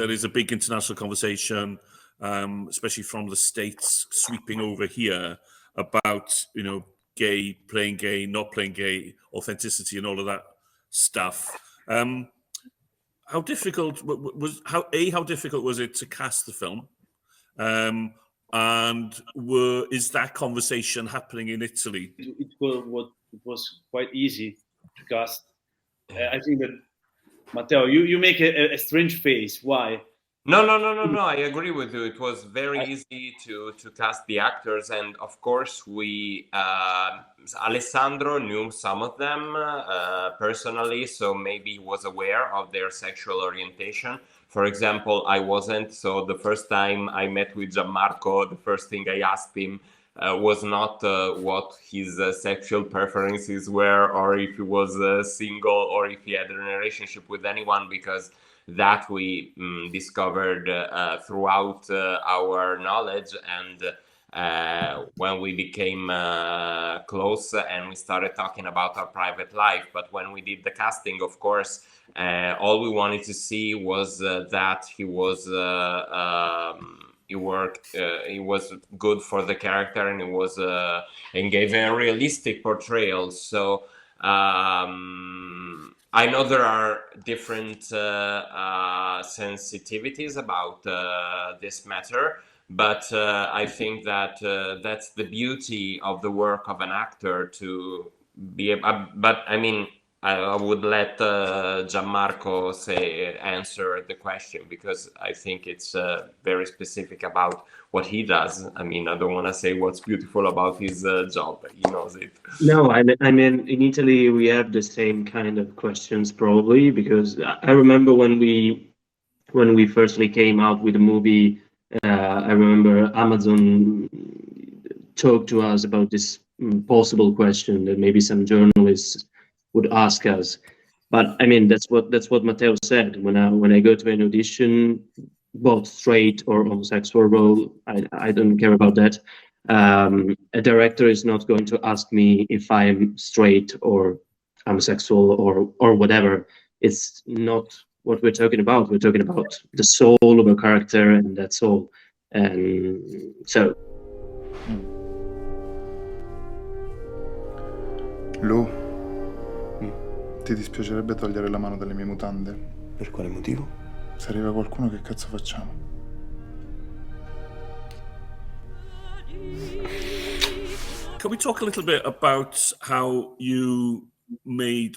there is a big international conversation, especially from the States, sweeping over here about, gay, playing gay, not playing gay, authenticity and all of that stuff. How difficult was it to cast the film? And is that conversation happening in Italy? It was quite easy to cast. I think that, Matteo, you make a strange face. Why? No. I agree with you. It was very easy to cast the actors, and of course, Alessandro knew some of them personally, so maybe he was aware of their sexual orientation. For example, I wasn't. So the first time I met with Gianmarco, the first thing I asked him was not what his sexual preferences were, or if he was single, or if he had a relationship with anyone, because that we discovered throughout our knowledge, and when we became close and we started talking about our private life. But when we did the casting, of course, all we wanted to see was that he was he was good for the character, and he was and gave a realistic portrayal. So I know there are different sensitivities about this matter, but I think that that's the beauty of the work of an actor, to be. But I mean, I would let Gianmarco answer the question, because I think it's very specific about what he does. I mean, I don't want to say what's beautiful about his job. He knows it. No, I mean, in Italy, we have the same kind of questions probably, because I remember when we firstly came out with the movie, I remember Amazon talked to us about this possible question that maybe some journalists would ask us. But I mean, that's what Matteo said. When I go to an audition, both straight or homosexual role, I don't care about that. A director is not going to ask me if I'm straight or homosexual or whatever. It's not what we're talking about. We're talking about the soul of a character, and that's all. And so. Lu, ti dispiacerebbe togliere la mano dalle mie mutande? Per quale motivo? Se arriva qualcuno, che cazzo facciamo? Can we talk a little bit about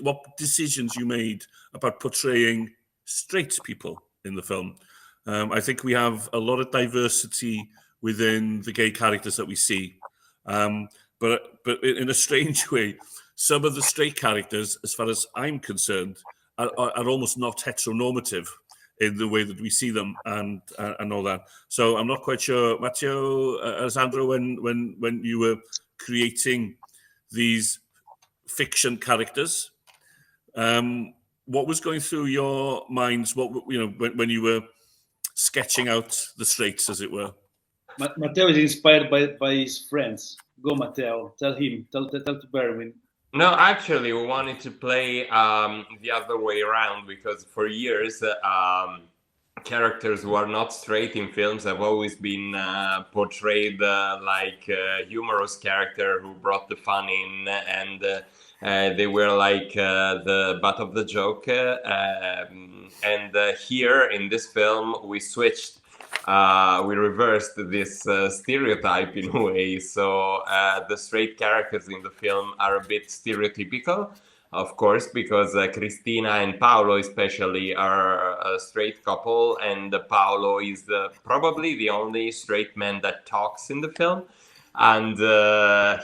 what decisions you made about portraying straight people in the film? I think we have a lot of diversity within the gay characters that we see, but in a strange way, some of the straight characters, as far as I'm concerned, are almost not heteronormative in the way that we see them and all that. So I'm not quite sure, Matteo, Alessandro, when you were creating these fiction characters, what was going through your minds? When you were sketching out the straights, as it were. Matteo is inspired by his friends. Go, Matteo. Tell to Berwyn. No, actually, we wanted to play the other way around, because for years, characters who are not straight in films have always been portrayed like a humorous character who brought the fun in, and they were like the butt of the joke. And here in this film, we switched. We reversed this stereotype in a way. So the straight characters in the film are a bit stereotypical, of course, because Cristina and Paolo especially are a straight couple, and Paolo is probably the only straight man that talks in the film. And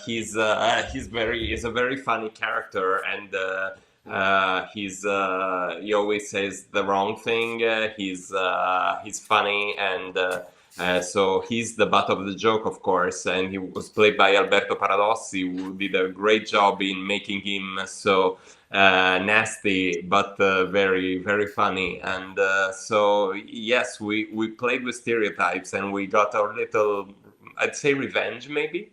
he's a very funny character, and he always says the wrong thing. He's funny, and so he's the butt of the joke, of course. And he was played by Alberto Paradossi, who did a great job in making him so nasty, but very, very funny. And so yes, we played with stereotypes, and we got our little, I'd say, revenge, maybe.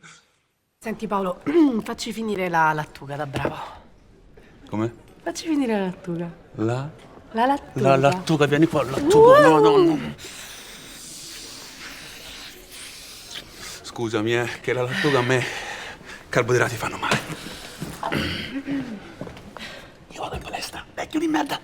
Senti Paolo, facci finire la lattuga, da bravo. Come? Facci finire la lattuga. La? La lattuga. La lattuga, vieni qua, lattuga. No, no, no. Scusami, che la lattuga a me carboidrati fanno male. Io vado in palestra, vecchio di merda.